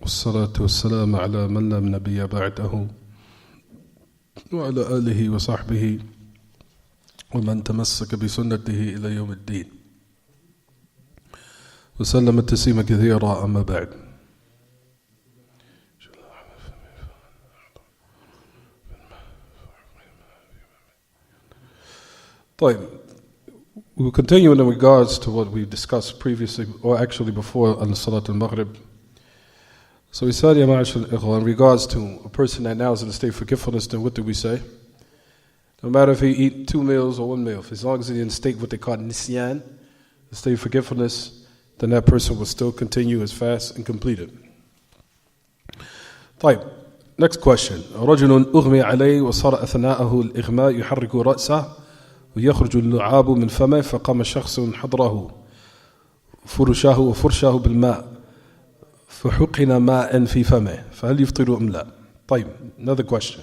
والصلاة والسلام على من لا نبي بعده وعلى آله وصحبه ومن تمسك بسنته إلى يوم الدين وسلم تسليما كثيرا. أما بعد، we will continue in regards to what we discussed previously, or actually before Salat al-Maghrib. So we said, Ya Ma'ashar al-Ikhwa, in regards to a person that now is in a state of forgetfulness, then what do we say? No matter if he eat 2 meals or 1 meal, as long as he's in a state what they call nisyan, a state of forgetfulness, then that person will still continue his fast and complete it. Next question. رجل أغمي عليه وصار أثناءه الإغماء يحرك رأسه ويخرج اللعاب من فمه فقام شخص حضره فرشه بالماء فحقن ماء في فمه فهل يفطر أم لا؟ Another question.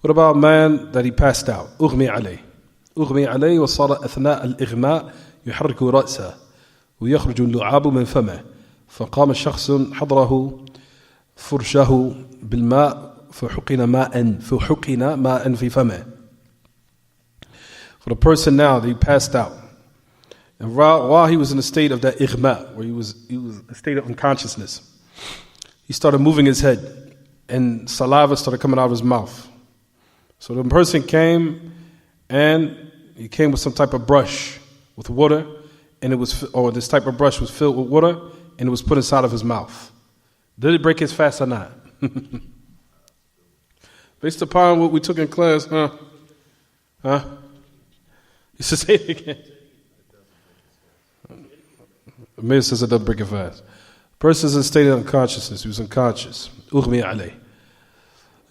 What about a man that he passed out? أغمي عليه وصار أثناء الإغماء يحرك رأسه ويخرج اللعاب من فمه فقام شخص حضره فرشه بالماء فحقن ماء في فمه. For the person now that he passed out, and while he was in a state of that ighma, where he was in a state of unconsciousness, he started moving his head and saliva started coming out of his mouth. So the person came and he came with some type of brush with water, and this type of brush was filled with water and it was put inside of his mouth. Did it break his fast or not? Based upon what we took in class, You should say it again. Amir says it doesn't break it fast. Person's in a state of unconsciousness. He was unconscious. Ughmi alayh.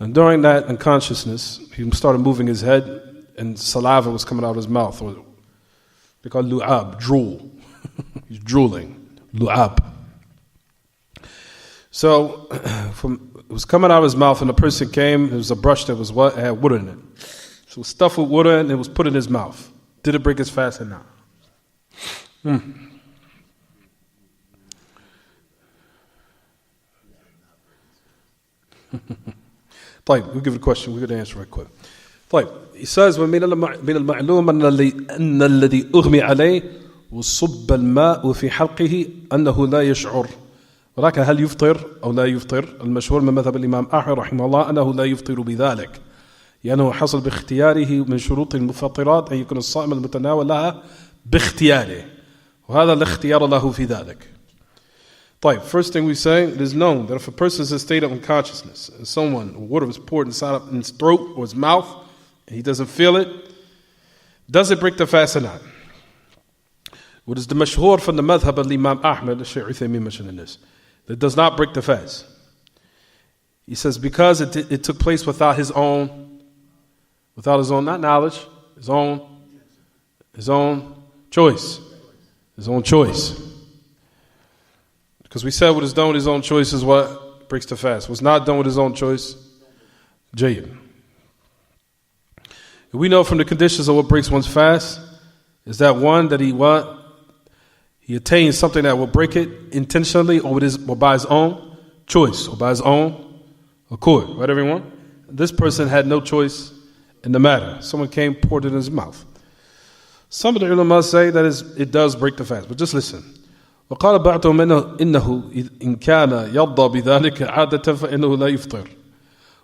And during that unconsciousness, he started moving his head and saliva was coming out of his mouth. Or they call it lu'ab, drool. He's drooling. Lu'ab. So it was coming out of his mouth and the person came, there was a brush that was it had water in it. So it was stuffed with water and it was put in his mouth. Did it break his fast or not? We'll give it a question. We're going to answer right quick. He says, وَمِنَ الْمَعْلُومَ أَنَّ الَّذِي أُغْمِي عَلَيْهِ وَصُبَّ الْمَاءُ فِي حَلْقِهِ أَنَّهُ لَا يَشْعُرُ ولكن هل يفطر أو لا يفطر؟ المشهور من مذهب الإمام أحمد رحمه الله أنه لا يفطر بذلك، لأنه حصل باختياره من شروط المفطرات أن يكون الصائم المتناول لها باختياره، وهذا الاختيار له في ذلك. First thing we say, it is known that if a person is in a state of unconsciousness and water was poured inside of his throat or his mouth and he doesn't feel it, does it break the fast or not? What is the mashhur from the madhab of Imam Ahmad, the Shaykh Uthaymin mentioned in this, that does not break the fast. He says because it took place without his own not knowledge, his own choice. Because we said what is done with his own choice is what breaks the fast. What's not done with his own choice, jayyid. We know from the conditions of what breaks one's fast is that one that he attains something that will break it intentionally or by his own choice or by his own accord. Right, everyone? This person had no choice in the matter. Someone came, poured it in his mouth. Some of the ulama say that it does break the fast, but just listen. وقال بعضهم إنه إن كان يرضى بذلك عادة فإنه لا يفطر.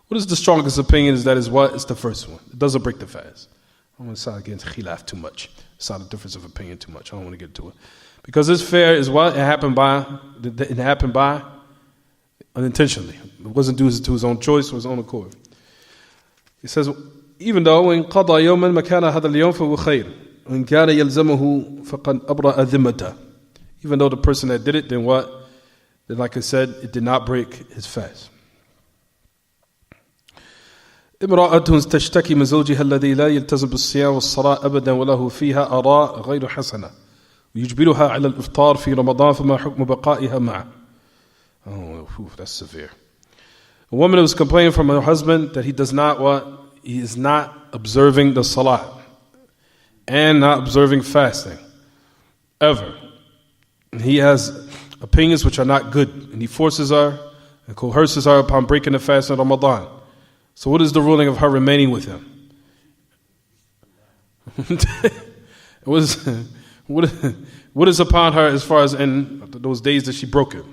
What is the strongest opinion is that is what? It's the first one. It doesn't break the fast. I don't want to sound against khilaf too much. It's not a difference of opinion too much. I don't want to get into it. Because it's fair is what? It happened by unintentionally. It wasn't due to his own choice or his own accord. He says, even though إن قضى يوما مكان هذا اليوم فهو خير وإن كان يلزمه فقد أبرأ ذمته. Even though the person that did it, then what? Then like I said, it did not break his fast. امرأة تشتكي من زوجها الذي لا يلتزم بالصيام والصلاة أبدا وله فيها آراء غير حسنة ويجبرها على الإفطار في رمضان فما حكم بقائها معه. Oh, that's severe. A woman who was complaining from her husband that he does not what? He is not observing the salat and not observing fasting ever. And he has opinions which are not good, and he forces her and coerces her upon breaking the fast in Ramadan. So what is the ruling of her remaining with him? What is upon her as far as in those days that she broke it?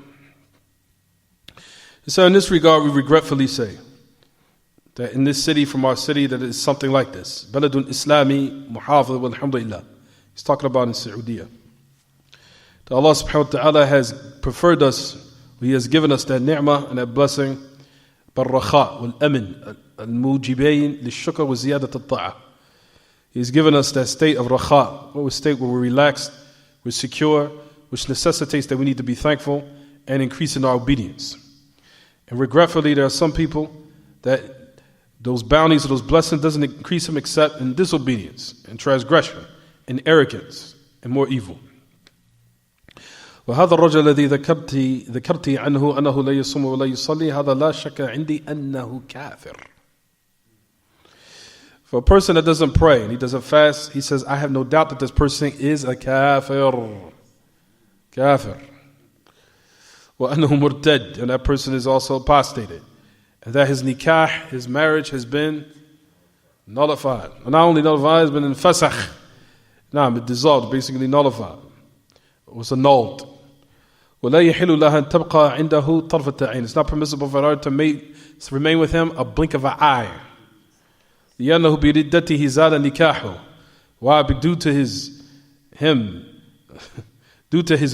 So in this regard, we regretfully say that in this city, from our city, that it is something like this. Baladun Islami Muhafadh walhamdulillah. He's talking about in Saudi. That Allah subhanahu wa ta'ala has preferred us, He has given us that ni'mah and that blessing, Ar-Razzaaq wal-Amin al-Mujibayn lish-shukr wa ziyadat al-ta'a. He's given us that state of Raha, what state where we're relaxed, we're secure, which necessitates that we need to be thankful and increase in our obedience. And regretfully, there are some people that those bounties or those blessings doesn't increase them except in disobedience and transgression and arrogance and more evil. وهذا الرجل الذي ذكرت عنه أنه لا يصوم ولا يصلي هذا لا شك عندي أنه كافر. For a person that doesn't pray and he doesn't fast, he says, I have no doubt that this person is a kafir. Kafir. وأنه مرتد, and that person is also apostated. And that his nikah, his marriage has been nullified. And not only nullified, it's been in fasakh. It dissolved, basically nullified. It was annulled. ولا يحل لها أن تبقى عنده طرفة عين. It's not permissible for her to remain with him a blink of an eye. لأنه بردته زال نكاحه. Why? Due to his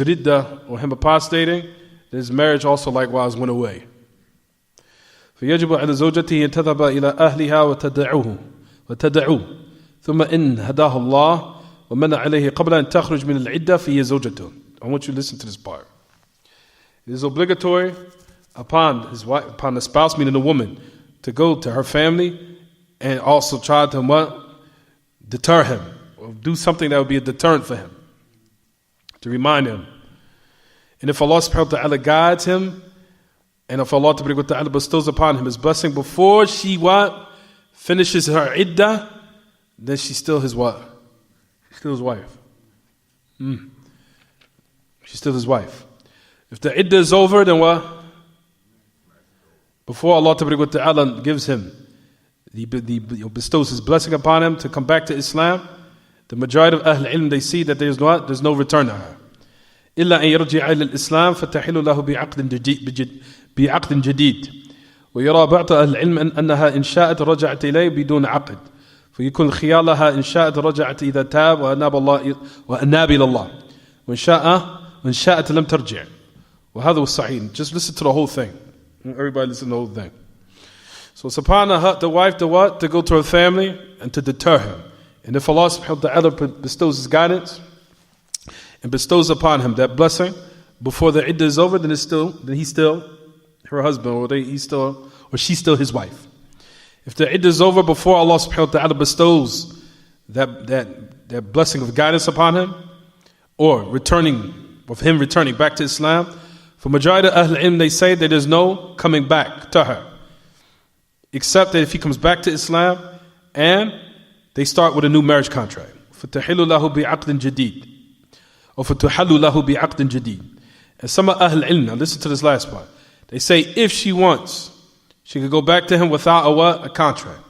ridda or him apostating, his marriage also likewise went away. فيجب على زوجته أن تذهب إلى أهلها وتدعوه ثم إن هداه الله ومن عليه قبل أن تخرج من العدة فهي زوجته. I want you to listen to this part. It is obligatory upon his wife, upon the spouse, meaning the woman, to go to her family and also try to deter him or do something that would be a deterrent for him, to remind him. And if Allah subhanahu wa ta'ala guides him, and if Allah subhanahu wa ta'ala bestows upon him his blessing before she finishes her iddah, then she's still his what? She's still his wife. She's still his wife. If the iddah is over, then what? Before Allah subhanahu wa ta'ala gives him, he bestows his blessing upon him to come back to Islam, the majority of Ahl Ilm, they see that there's no return to her. إلا أن يرجع إلى الإسلام فتحل له بعقد جديد ويرى بعض أهل العلم أنها إن شاءت رجعت إليه بدون عقد فيكون الخيار لها إن شاءت رجعت إذا تاب وأناب إلى الله وإن شاءت لم ترجع وهذا هو الصحيح. Just listen to the whole thing. Everybody listen to the whole thing. So it's upon the wife to go to her family and to deter him. And if Allah subhanahu wa ta'ala bestows his guidance and bestows upon him that blessing before the iddah is over, then he's still her husband, or she's still his wife. If the iddah is over before Allah subhanahu wa ta'ala bestows that blessing of guidance upon him, or returning back to Islam, for majority of Ahl Ilm, they say that there's no coming back to her, except that if he comes back to Islam and they start with a new marriage contract. فَتَحِلُّ لَهُ بِعَقْدٍ جَدِيدٍ or فَتُحَلُّ لَهُ بِعَقْدٍ جَدِيدٍ. And some of Ahl Ilm, now listen to this last part, they say if she wants, she could go back to him without a contract.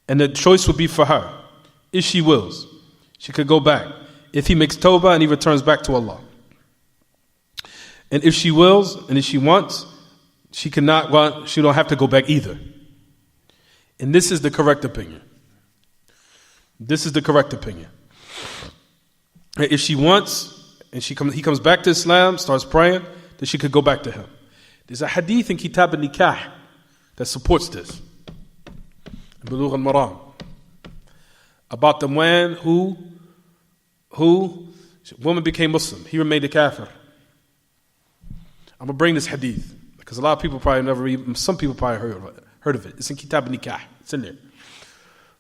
And the choice would be for her. If she wills, she could go back. If he makes tawbah and he returns back to Allah. And if she wills and if she wants, she don't have to go back either. And this is the correct opinion. This is the correct opinion. If she wants, and he comes back to Islam, starts praying, then she could go back to him. There's a hadith in Kitab al-Nikah that supports this. Bulugh al-Maram. About the man who woman became Muslim. He remained a kafir. I'm going to bring this hadith because a lot of people probably some people probably heard of it. It's in Kitab al-Nikah. It's in there.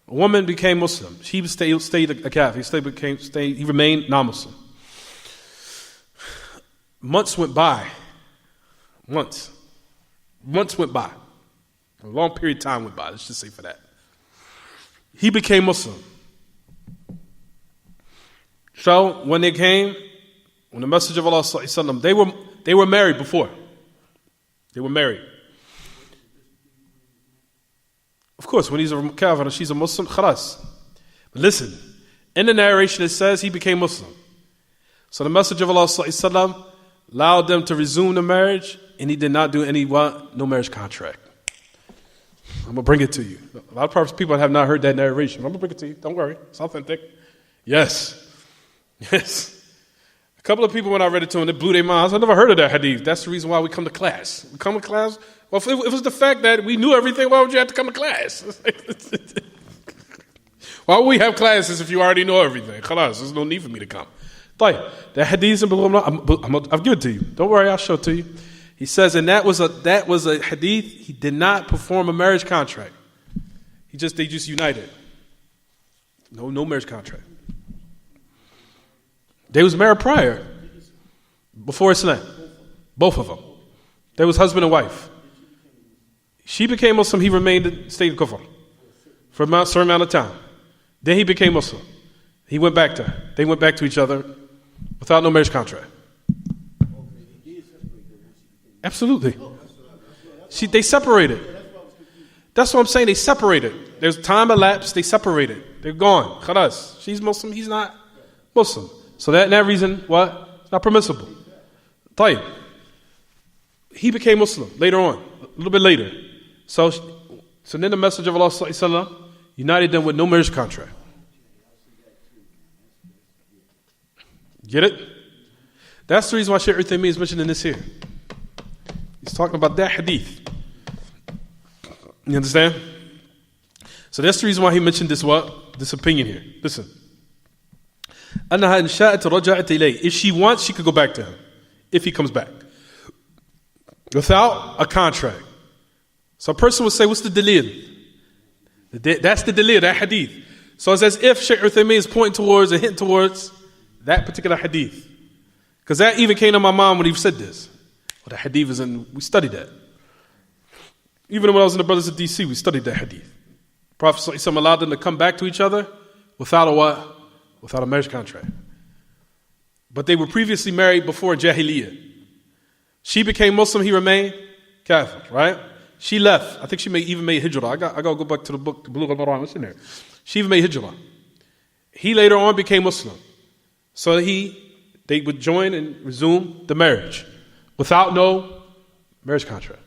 A woman became Muslim. She stayed a kafir. He remained non-Muslim. Months went by. Months went by. A long period of time went by. Let's just say for that. He became Muslim. So when the Messenger of Allah, they were married before. They were married. course, when he's a kafir and she's a Muslim, khalas. But listen, in the narration it says he became Muslim. So the Messenger of Allah sallallahu allowed them to resume the marriage, and he did not do any what? No marriage contract. I'm going to bring it to you. A lot of people have not heard that narration. I'm going to bring it to you. Don't worry. It's authentic. Yes. Yes. A couple of people, when I read it to them, it blew their minds. I never heard of that hadith. That's the reason why we come to class. We come to class. Well, if it was the fact that we knew everything, why would you have to come to class? Why would we have classes if you already know everything? Khalas, there's no need for me to come. The hadith in I'll give it to you. Don't worry, I'll show it to you. He says, and that was a hadith. He did not perform a marriage contract. They just united. No marriage contract. They was married prior, before Islam. Both of them. They was husband and wife. She became Muslim. He remained in state of kufr for a certain amount of time. Then he became Muslim. He went back to her. They went back to each other without no marriage contract. Absolutely. They separated. That's what I'm saying. They separated. There's time elapsed. They separated. They're gone. Khalas. She's Muslim. He's not Muslim. So that reason, what? It's not permissible. Tayyib. He became Muslim later on, a little bit later. So then the Messenger of Allah sallallahu alaihi wasallam united them with no marriage contract. Get it? That's the reason why Shaykh Uthaymeen is mentioning this here. He's talking about that hadith. You understand? So that's the reason why he mentioned this what? This opinion here. Listen. أنها إن شاءت رجعت إليه. If she wants, she could go back to him. If he comes back. Without a contract. So a person would say, what's the dalil? That's the dalil, that hadith. So it's as if Shaykh Uthaymeen is pointing towards and hinting towards that particular hadith. Because that even came to my mind when he said this. Well, the hadith is in, we studied that. Even when I was in the Brothers of DC, we studied that hadith. Prophet ﷺ allowed them to come back to each other without a what? Without a marriage contract. But they were previously married before Jahiliyyah. She became Muslim, he remained Kafir, right? She left. I think she even made hijrah. I got to go back to the book, Bulugh al-Maram. What's in there? She even made hijrah. He later on became Muslim. So they would join and resume the marriage without no marriage contract.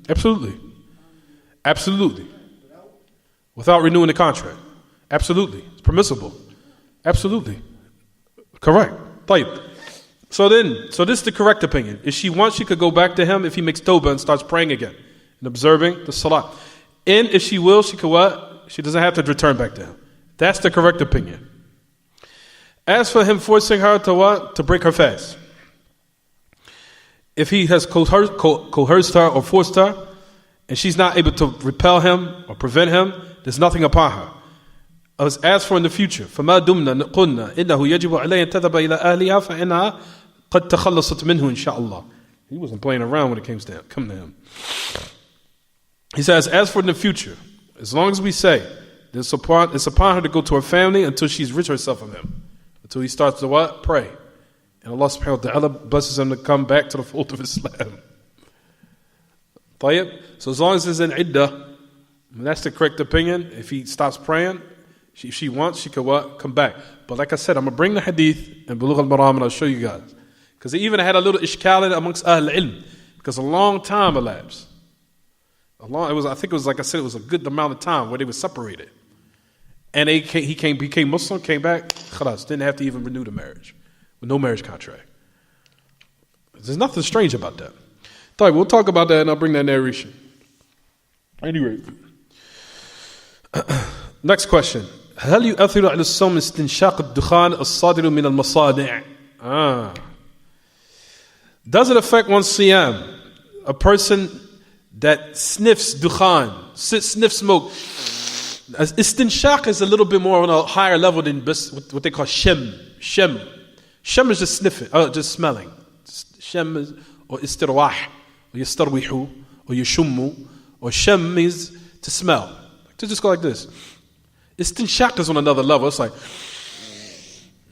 Absolutely. Without renewing the contract. Absolutely. It's permissible. Absolutely. Correct. Tayyib. So this is the correct opinion. If she wants, she could go back to him if he makes tawbah and starts praying again and observing the salah. And if she will, she could what? She doesn't have to return back to him. That's the correct opinion. As for him forcing her to what? To break her fast. If he has coerced her or forced her, and she's not able to repel him or prevent him, there's nothing upon her. As for in the future, فَمَا دُمْنَا قُلْنَا إِنَّهُ يَجِبُ عَلَيْهِ أَن تَذَهَبَ إِلَىٰ أَهْلِهَا فَإِنَّهَا قَدْ تَخَلَّصَتْ مِنْهُ إِنْ شَاءَ اللَّهِ. He wasn't playing around when it came to him. He says, as for in the future, as long as we say, it's upon her to go to her family until she's rid herself of him. Until he starts to what? Pray. And Allah subhanahu wa ta'ala blesses him to come back to the fold of Islam. Tayyib. So as long as it's in iddah, that's the correct opinion. If he stops praying, if she wants, she could what? Come back. But like I said, I'm going to bring the hadith and Bulugh al-Maram and I'll show you guys. Because they even had a little ishkal amongst Ahl ilm. Because a long time elapsed. I think it was like I said, it was a good amount of time where they were separated. And he became Muslim, came back, khalas, didn't have to even renew the marriage. With no marriage contract. There's nothing strange about that. We'll talk about that and I'll bring that narration. Anyway. Next question. هل يؤثر على الصوم استنشاق الدخان الصادر من المصانع؟ Does it affect one's siyam? A person that sniffs dukhan, sniffs smoke. Istinshaq is a little bit more on a higher level than what they call shem. Shem is just sniffing, just smelling. Shem is, or istirwah, or yastarwihu, or yashummu, or shem means to smell. To just go like this. Istinshaq is on another level. It's like,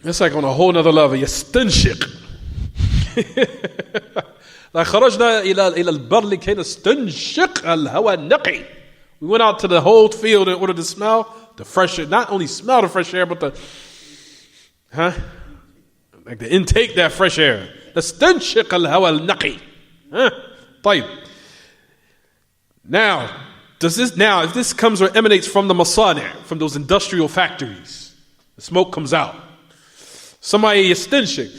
It's like on a whole nother level. يستنشق. like خرجنا إلى البر لكي نستنشق الهواء النقي. We went out to the whole field in order to smell the fresh air. Not only smell the fresh air, but like the intake that fresh air. نستنشق الهواء النقي. طيب. Now, if this comes or emanates from the masani', from those industrial factories, the smoke comes out. Somebody يستنشق.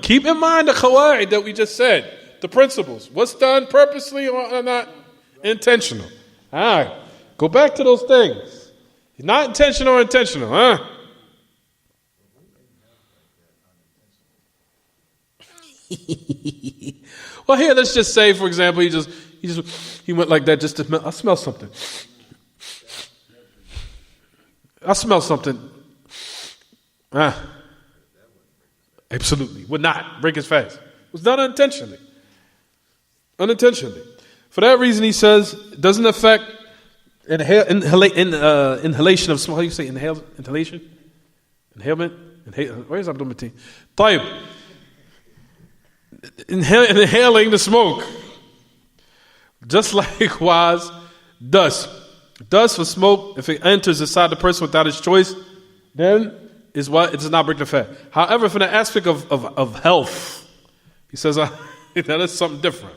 Keep in mind the qawaid that we just said. The principles. What's done purposely or not intentional? All right. Go back to those things. Not intentional or intentional, huh? Well, here, let's just say, for example, he went like that just to smell. I smell something. I smell something. Absolutely. Would not break his fast. It was done unintentionally. Unintentionally. For that reason, he says, it doesn't affect inhalation of smoke. How do you say inhalation? Inhalement? Where's Abdul Mateen? طيب. Inhaling the smoke. Just likewise, dust. Dust or smoke, if it enters inside the person without his choice, then is what? It does not break the fast. However, from the aspect of health, he says that is something different.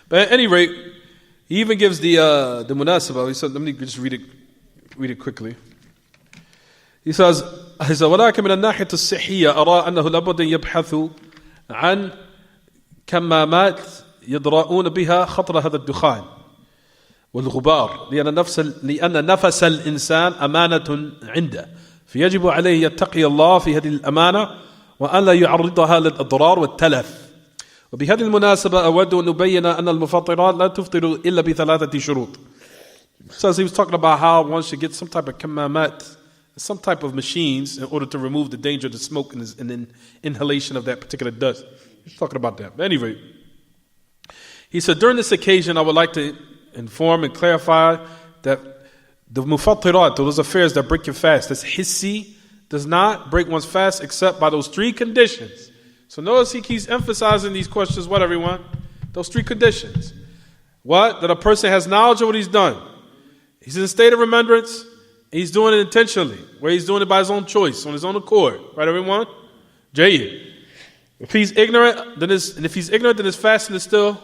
But at any rate, he even gives the munasabah. He said, let me just read it quickly. He says, ولكن من الناحية الصحية أرى أنه لابد أن يبحثوا عن كمامات يدرؤون بها خطر هذا الدخان والغبار لأن نفس الإنسان أمانة عنده فيجب عليه يتقي الله في هذه الأمانة وأن لا يعرضها للأضرار والتلف. وبهذه المناسبة أود أن نبين أن المفطرات لا تفطر إلا بثلاثة شروط. So he was talking about how one should get some type of kamamat, some type of machines in order to remove the danger of the smoke and the inhalation of that particular dust. He's talking about that. But anyway, he said, during this occasion, I would like to inform and clarify that the mufattirat, those affairs that break your fast, that's hissi, does not break one's fast except by those three conditions. So notice he keeps emphasizing these questions, what everyone? Those three conditions. What? That a person has knowledge of what he's done. He's in a state of remembrance. He's doing it intentionally, where he's doing it by his own choice, on his own accord. Right, everyone? Jayyid. If he's ignorant, then his fasting is still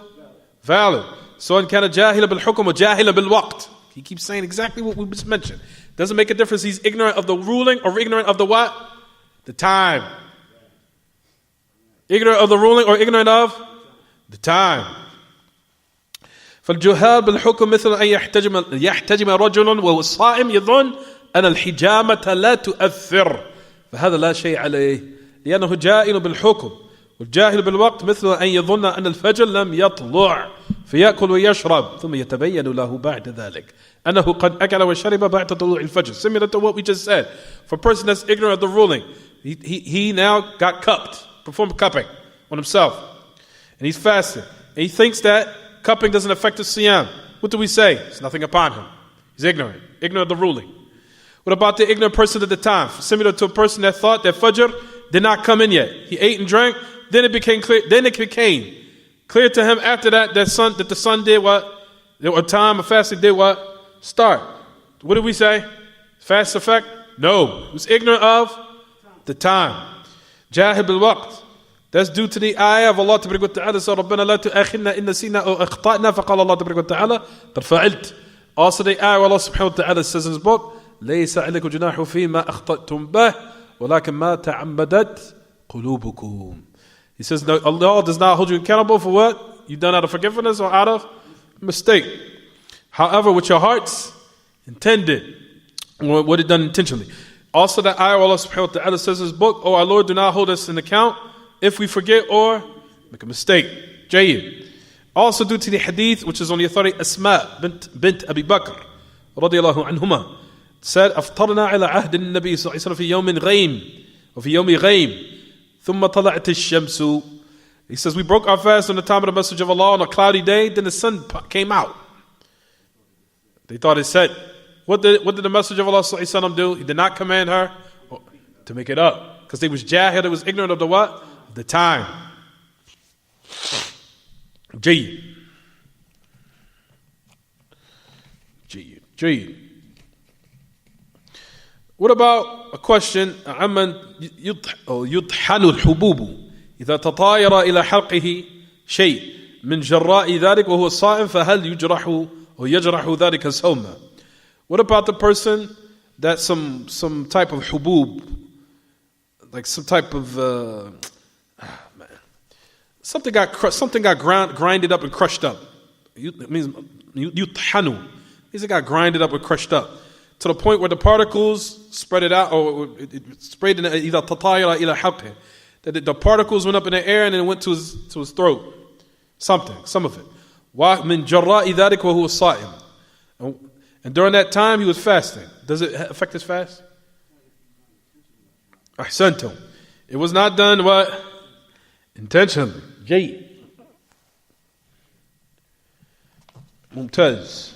valid. So in kana jahila bil hukm wa jahila bil waqt. He keeps saying exactly what we just mentioned. Doesn't make a difference. He's ignorant of the ruling or ignorant of the what? The time. Ignorant of the ruling or ignorant of the time. فالجهال بالحكم مثل أن يحتجم رجل وهو صائم يظن أن الحجامة لا تؤثر فهذا لا شيء عليه لأنه جاهل بالحكم والجاهل بالوقت مثل أن يظن أن الفجر لم يطلع فيأكل ويشرب ثم يتبين له بعد ذلك أنه قد أكل وشرب بعد طلوع الفجر. Similar to what we just said. For a person that's ignorant of the ruling, he now got cupped, performed cupping on himself, and he's fasting, and he thinks that cupping doesn't affect the siyam. What do we say? It's nothing upon him. He's ignorant of the ruling. What about the ignorant person at the time? Similar to a person that thought that Fajr did not come in yet. He ate and drank, then it became clear. Then it became clear to him after that the sun did what? Or time of fasting did what? Start. What did we say? Fast effect? No. He was ignorant of the time. Jahil bil waqt. That's due to the ayah of Allah Tabaraka wa Ta'ala. So ربنا لا تؤاخذنا إن نسينا أو أخطأنا فقال الله تبارك وتعالى قد فعلت. Also the ayah Allah subhanahu wa ta'ala says in his book ليس عليكم جناح فيما أخطأتم به ولكن ما تعمدت قلوبكم. He says no, Allah does not hold you accountable for what you've done out of forgiveness or out of mistake. However, with your hearts intended, or what it done intentionally. Also the ayah Allah subhanahu wa ta'ala says in his book, oh our Lord, do not hold us in account if we forget or make a mistake. Jayyid. Also due to the hadith, which is on the authority Asma bint Abi Bakr radiyallahu anhuma, said أفطرنا على عهد النبي صلى الله عليه وسلم في يوم غيم وفي يوم غيم ثم طلعت الشمس. He says we broke our fast on the time of the message of Allah on a cloudy day, then the sun came out. They thought it set. What did the Messenger of Allah sallallahu alaihi wasallam do? He did not command her to make it up, because they was jahil, they was ignorant of the what? The time. Jayyid. What about a question? عمن يطحن الحبوب إذا تطاير إلى حلقه شيء من جراء ذلك وهو صائم فهل يجرح أو يجرح ذلك صوما? What about the person that some type of hubub, like some type of something got grinded up and crushed up. It means yuthanu. It got grinded up and crushed up to the point where the particles spread it out, or it sprayed in either tatayra ila halqi, that the particles went up in the air and then went to his throat. Some of it. Wa min jarra'i dhalik wa huwa sa'im. And during that time he was fasting. Does it affect his fast? Ahsantum. It was not done what? Intentionally. Jayyid. Mumtaz.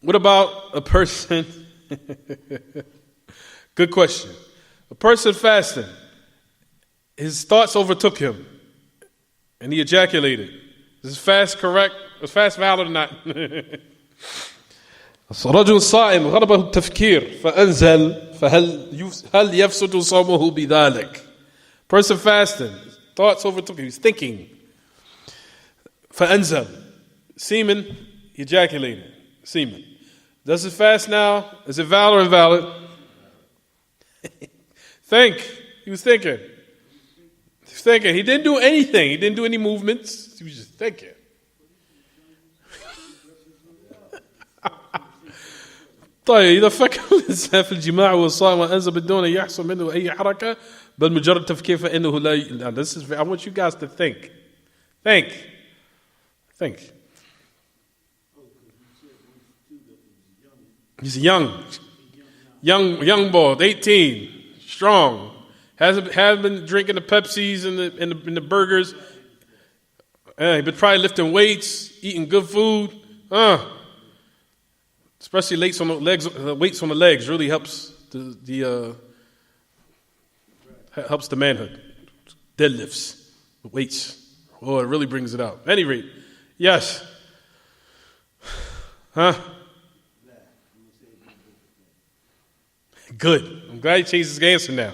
What about a person? Good question. A person fasting, his thoughts overtook him and he ejaculated. Is his fast correct? Is fast valid or not? رجل صائم غلبه التفكير فأنزل هل يفسد صومه بذلك. Person fasting, thoughts overtook him, he's thinking. فأنزل, semen, he ejaculated, semen. Does his fast now? Is it valid or invalid? He was thinking. He didn't do anything. He didn't do any movements. He was just thinking. طيب إذا فكر الإنسان في الجماع والصائم وأنزل بدون أن يحصل منه أي حركة بل مجرد تفكير فإنه لا. This is. I want you guys to think. He's a young boy, 18, strong. Hasn't been drinking the Pepsis and the burgers. He's been probably lifting weights, eating good food. Especially weights on the legs really helps helps the manhood. Deadlifts, weights. Oh, it really brings it out. At any rate, yes. Good. I'm glad he changed his answer now.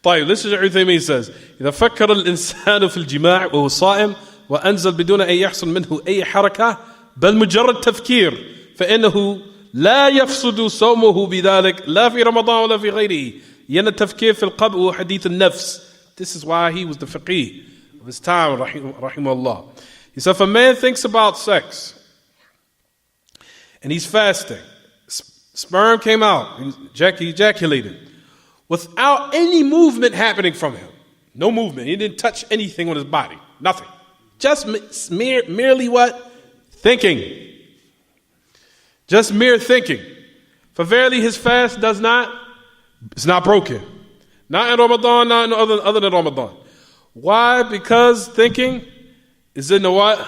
طيب, listen to everything he says. إذا فكر الإنسان في الجماع وهو صائم وأنزل بدون أن يحصل منه أي حركة بل مجرد تفكير فإنه لا يفسد صومه بذلك لا في رمضان ولا في غيره. لأن التفكير في القلب هو حديث النفس. This is why he was the faqih of his time, rahimahullah. He said, if a man thinks about sex and he's fasting, sperm came out, he ejaculated, without any movement happening from him. No movement. He didn't touch anything on his body. Nothing. Just merely what? Thinking. Just mere thinking. For verily his fast it's not broken. Not in Ramadan, not in other than Ramadan. Why? Because thinking is in the what?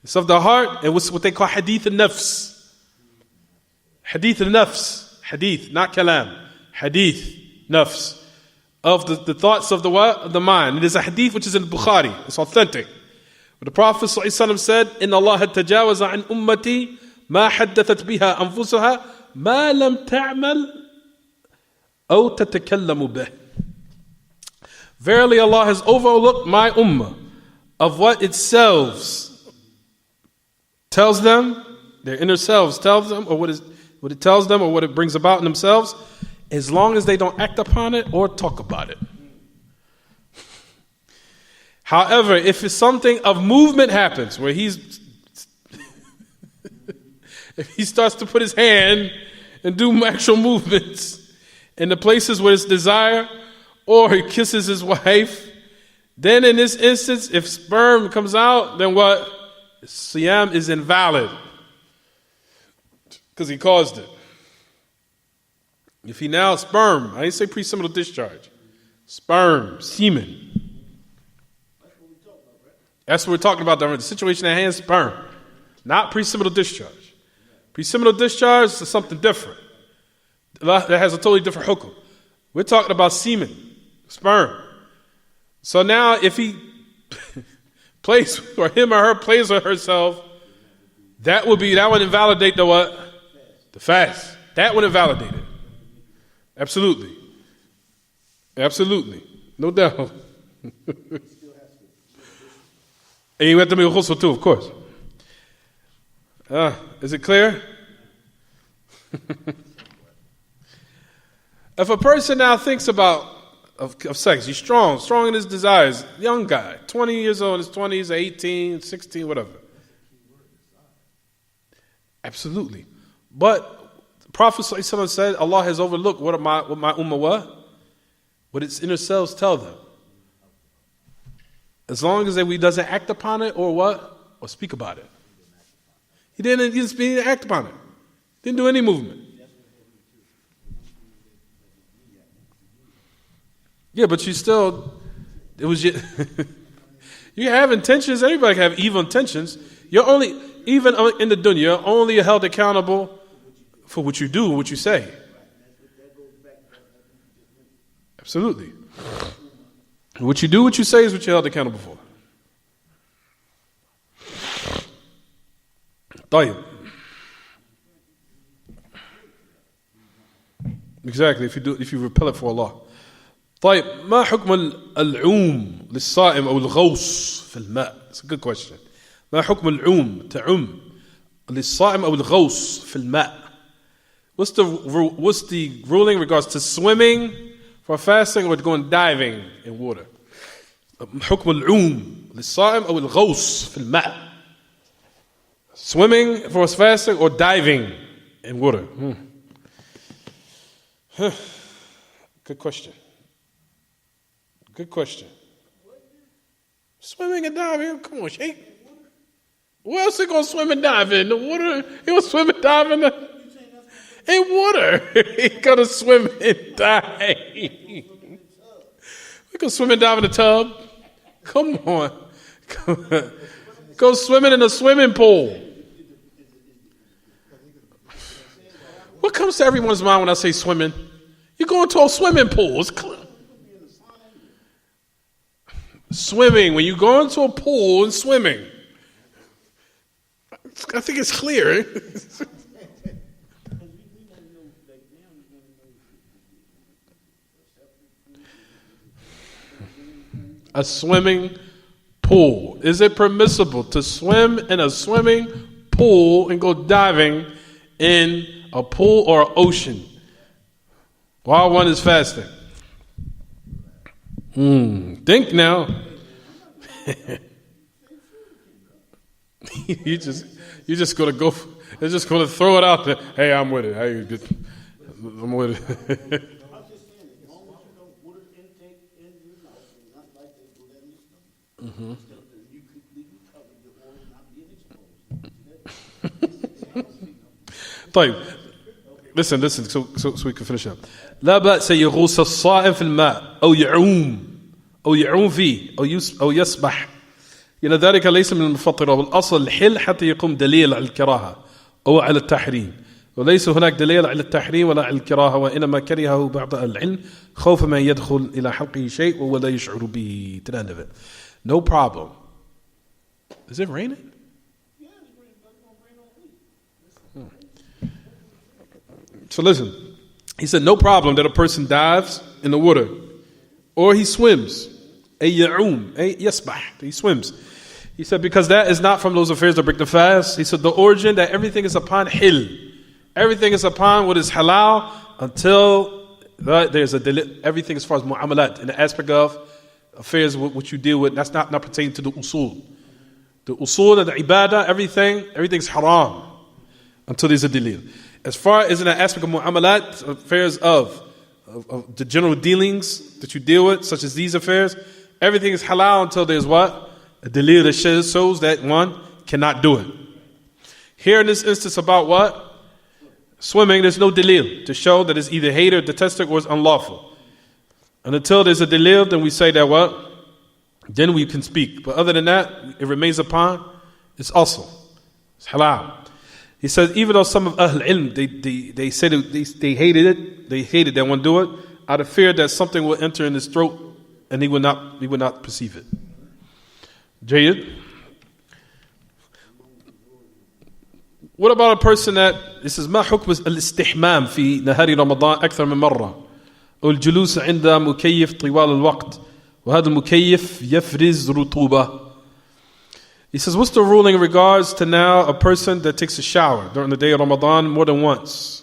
It's of the heart, and what's what they call hadith al-nafs. Hadith al-nafs. Hadith, not kalam. Hadith, nafs. Of the thoughts of the what? Of the mind. It is a hadith which is in Bukhari. It's authentic. But the Prophet ﷺ said, إِنَّ اللَّهَ تَجَاوَزَ عَنْ أُمَّتِي مَا حَدَّثَتْ بِهَا أَنفُسُهَا مَا لَمْ تَعْمَلْ أَوْ تَتَكَلَّمُ بِهِ. Verily Allah has overlooked my ummah of what itself tells them, their inner selves tells them, or what it tells them, or what it brings about in themselves, as long as they don't act upon it or talk about it. However, if it's something of movement happens, where if he starts to put his hand and do actual movements in the places where it's desire, or he kisses his wife, then in this instance, if sperm comes out, then what? Siyam is invalid. Because he caused it. If he now sperm, I didn't say pre-seminal discharge. Sperm, semen. That's what we're talking about. The situation at hand, sperm. not preseminal discharge. Preseminal discharge is something different. That has a totally different hukum. We're talking about semen, sperm. So now if he plays, or him or her plays with herself, that would invalidate the what? The fast. That would invalidate it. Absolutely. Absolutely. No doubt. And you have to make a ghusl too, of course. Is it clear? If a person now thinks about of sex, he's strong in his desires, young guy, 20 years old, in his 20s, 18, 16, whatever. Absolutely. But the Prophet ﷺ said, Allah has overlooked what my ummah what its inner selves tell them. As long as he doesn't act upon it or what? Or speak about it. He didn't act upon it. Didn't do any movement. Yeah, but you have intentions. Everybody can have evil intentions. Even in the dunya, you're only held accountable for what you do, what you say. Absolutely. What you do, what you say is what you're held accountable for. طيب. Exactly, if you repel it for Allah. طيب ما حكم العوم للصائم أو الغوص في الماء? It's a good question. ما حكم العوم تعم للصائم أو الغوص في الماء? What's the ruling in regards to swimming for fasting or going diving in water? حكم العوم للصائم أو الغوص في الماء? Swimming for fasting or diving in water? Good question. Good question. Swimming and diving? Come on, Sheikh. Where else he going to swim and dive in? The water? He going to swim and dive in water. He going to swim and dive. We can swim and dive in the tub. Come on. Go swimming in a swimming pool. What comes to everyone's mind when I say swimming? You go into a swimming pool. It's clear. Swimming, when you go into a pool and swimming, I think it's clear. A swimming pool. Is it permissible to swim in a swimming pool and go diving in a pool or an ocean while one is fasting? Think now. you just gonna go. They're just gonna throw it out there. Hey, I'm with it. Hey, I'm with it. طيب. Listen, so we can finish up. لا بأس يغوص الصائم في الماء أو يعوم فيه أو يسبح. إن ذلك ليس من المفطرة، والأصل الحل حتى يقوم دليل على الكراهة أو على التحريم، وليس هناك دليل على التحريم ولا على الكراهة، وإنما كرهه بعض العلم خوف ما يدخل إلى حلقه شيء وهو لا يشعر به. To the end of it. No problem. Is it raining? So listen, he said no problem that a person dives in the water or he swims. He swims. He said because that is not from those affairs that break the fast. He said the origin that everything is upon hil. Everything is upon what is halal until there's everything as far as mu'amalat in the aspect of affairs which you deal with. That's not pertaining to the usul. The usul and the ibadah, everything's haram until there's a dalil. As far as in the aspect of mu'amalat, affairs of the general dealings that you deal with, such as these affairs, everything is halal until there's what? A dalil that shows that one cannot do it. Here in this instance about what? Swimming, there's no dalil to show that it's either hated, detested, or it's unlawful. And until there's a dalil, then we say that what? Then we can speak. But other than that, it remains upon, it's also. It's halal. He says even though some of Ahl Ilm, they said they hated it, they won't do it, out of fear that something will enter in his throat and he would not perceive it. Jayyid. What about a person that, this is ما حكم الاستحمام في نهار رمضان أكثر من مرة أو الجلوس عند مكيف طوال الوقت وهذا المكيف يفرز رطوبة. He says, what's the ruling in regards to now a person that takes a shower during the day of Ramadan more than once,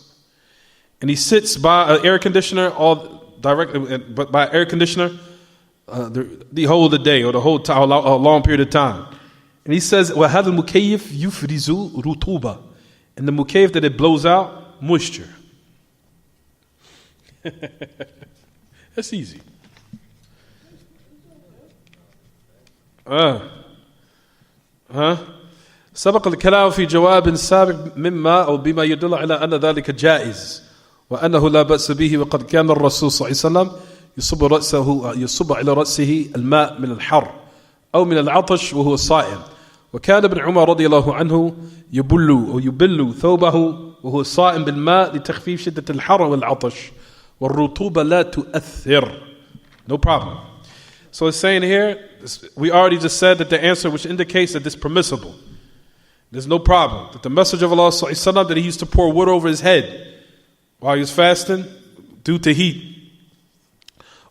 and he sits by an air conditioner but by air conditioner the whole of the day or the whole time, a long period of time, and he says وهذا المكيف يفرز رطوبة, and the mukayf that it blows out moisture. That's easy. سبق الكلام في جواب سابق مما أو بما يدل على أن ذلك جائز وأنه لا بأس به, وقد كان الرسول صلى الله عليه وسلم يصب على رأسه الماء من الحر أو من العطش وهو صائم, وكان ابن عمر رضي الله عنه يبل ثوبه وهو صائم بالماء لتخفيف شدة الحر والعطش والرطوبة لا تؤثر. No problem. So it's saying here, we already just said that the answer which indicates that it's permissible. There's no problem. That the Messenger of Allah ﷺ, that he used to pour water over his head while he was fasting due to heat.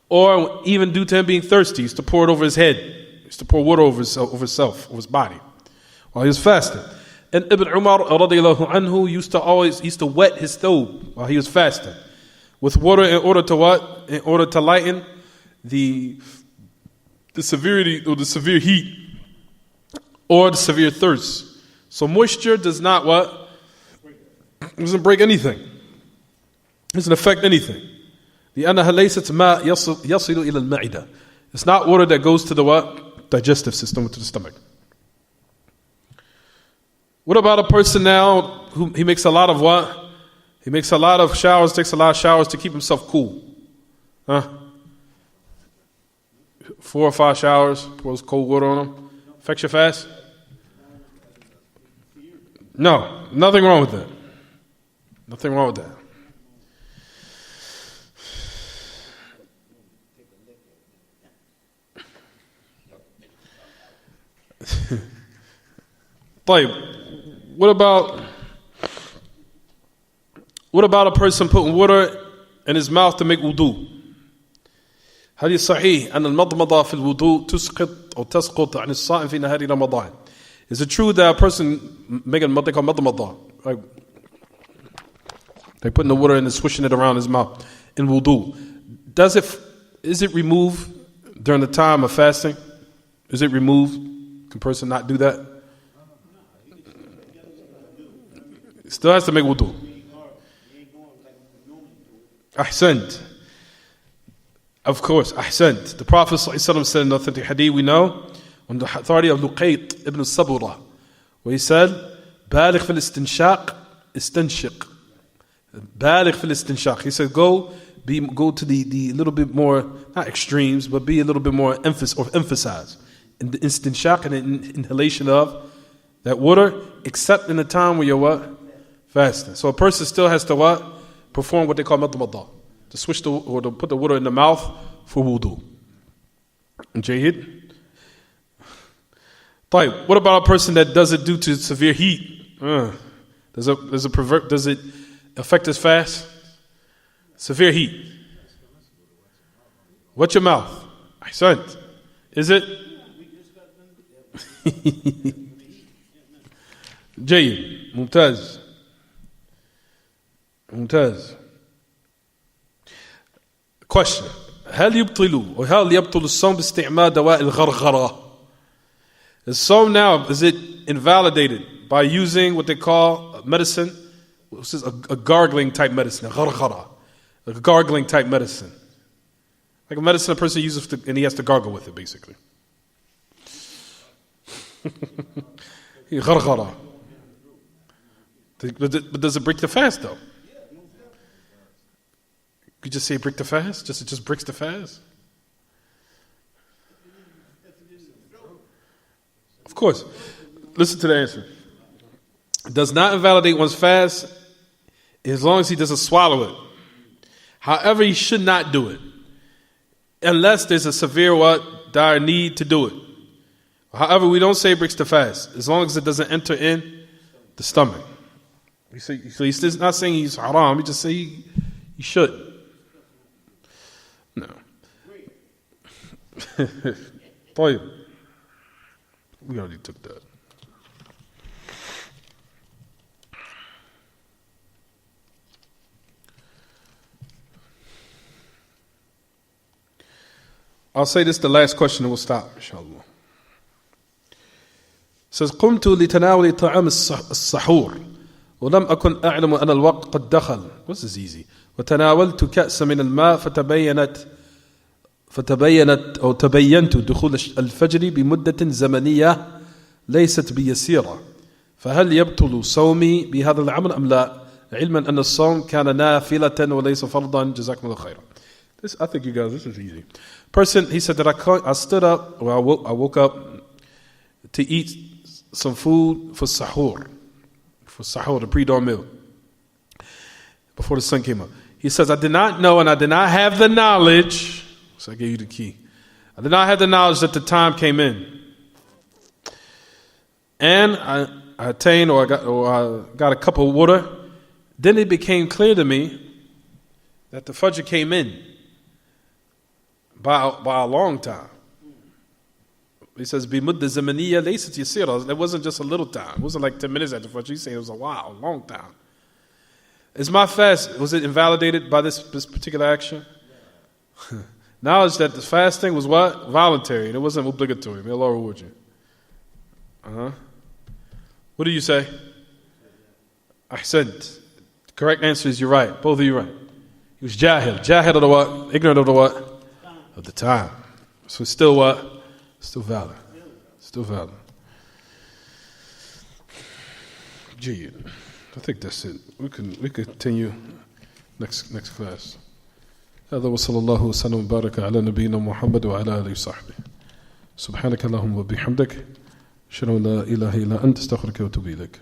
Or even due to him being thirsty, he used to pour it over his head. He used to pour water over himself, over his body while he was fasting. And Ibn Umar radiallahu anhu used to wet his thobe while he was fasting with water in order to what? In order to lighten the severity or the severe heat or the severe thirst. So moisture does not what? It doesn't break anything. It doesn't affect anything. لأنها ليست ماء يصل إلى المعدة. It's not water that goes to the what? Digestive system, to the stomach. What about a person now who he makes a lot of what? He makes a lot of showers, takes a lot of showers to keep himself cool. 4 or 5 showers, pours cold water on them. Affects your fast? No, nothing wrong with that. Nothing wrong with that. What about a person putting water in his mouth to make wudu? هل صحيح أن المضمضة في الوضوء تسقط عن الصائم في نهار رمضان? Is it true that a person making what they call مضمضة, like they putting the water in and swishing it around his mouth in wudu, is it removed during the time of fasting? Is it removed? Can a person not do that? Still has to make wudu. Ahsant. Of course, ahsant. The Prophet ﷺ said in the authentic hadith we know, on the authority of Luqayt ibn Sabura, where he said, بالغ في الاستنشاق استنشق. بالغ في الاستنشاق. He said, go to the little bit more, not extremes, but be a little bit more emphasize in the istinshaq and the inhalation of that water, except in the time where you're what? Fasting. So a person still has to what? Perform what they call madmadah, to switch or to put the water in the mouth for wudu. Jayyid. What about a person that does it due to severe heat? Does it affect his fast? Severe heat. What's your mouth? Ahsant. Is it? Jayyid. Mumtaz. Question. هل يبطل الصوم باستعمال دواء الغرغرة? The sawm now, is it invalidated by using what they call medicine, which is a gargling type medicine, a gharghara, a gargling type medicine. Like a medicine a person uses and he has to gargle with it, basically. Gharghara. But does it break the fast, though? You just say break the fast? It just breaks the fast? Of course. Listen to the answer. does not invalidate one's fast as long as he doesn't swallow it. However, he should not do it unless there's a severe dire need to do it. However, we don't say it breaks the fast as long as it doesn't enter in the stomach. So he's not saying he's haram. He just say he should. No. We already took that. I'll say this the last question and we'll stop, inshallah. It says, قمت لتناول طعام السحور ولم أكن أعلم أن الوقت قد دخل. This is easy. وتناولت كأس من الماء تبينت دخول الفجر بمدة زمنية ليست بيسيرة. فهل يبطل صومي بهذا العمل أم لا؟ علما أن الصوم كان نافلة وليس فرضا. جزاكم الله خيرا. I think you guys, this is easy. Person, he said that I stood up, or I woke up to eat some food for sahur, the pre-dawn meal, before the sun came up. He says, I did not know and I did not have the knowledge, so I gave you the key. I did not have the knowledge that the time came in. And I attained, or I got a cup of water. Then it became clear to me that the Fajr came in by a long time. He says, بِمُدَّ زَمَنِيَّةٍ لَيْسَتْ يَسِيرًا. It wasn't just a little time. It wasn't like 10 minutes after Fajr. He's saying it was a while, a long time. Is my fast, was it invalidated by this particular action? Knowledge that the fasting was what? Voluntary, and it wasn't obligatory. May Allah reward you. What do you say? Ahsant. The correct answer is you're right. Both of you right. He was jahil. Jahil of the what? Ignorant of the what? Of the time. So it's still what? Still valid. Still valid. Gee, I think that's it. We continue next class. هذا وصلى الله وسلم وبارك على نبينا محمد وعلى آله وصحبه. سبحانك اللهم وبحمدك أشهد أن لا إله إلا أنت أستغفرك وأتوب إليك.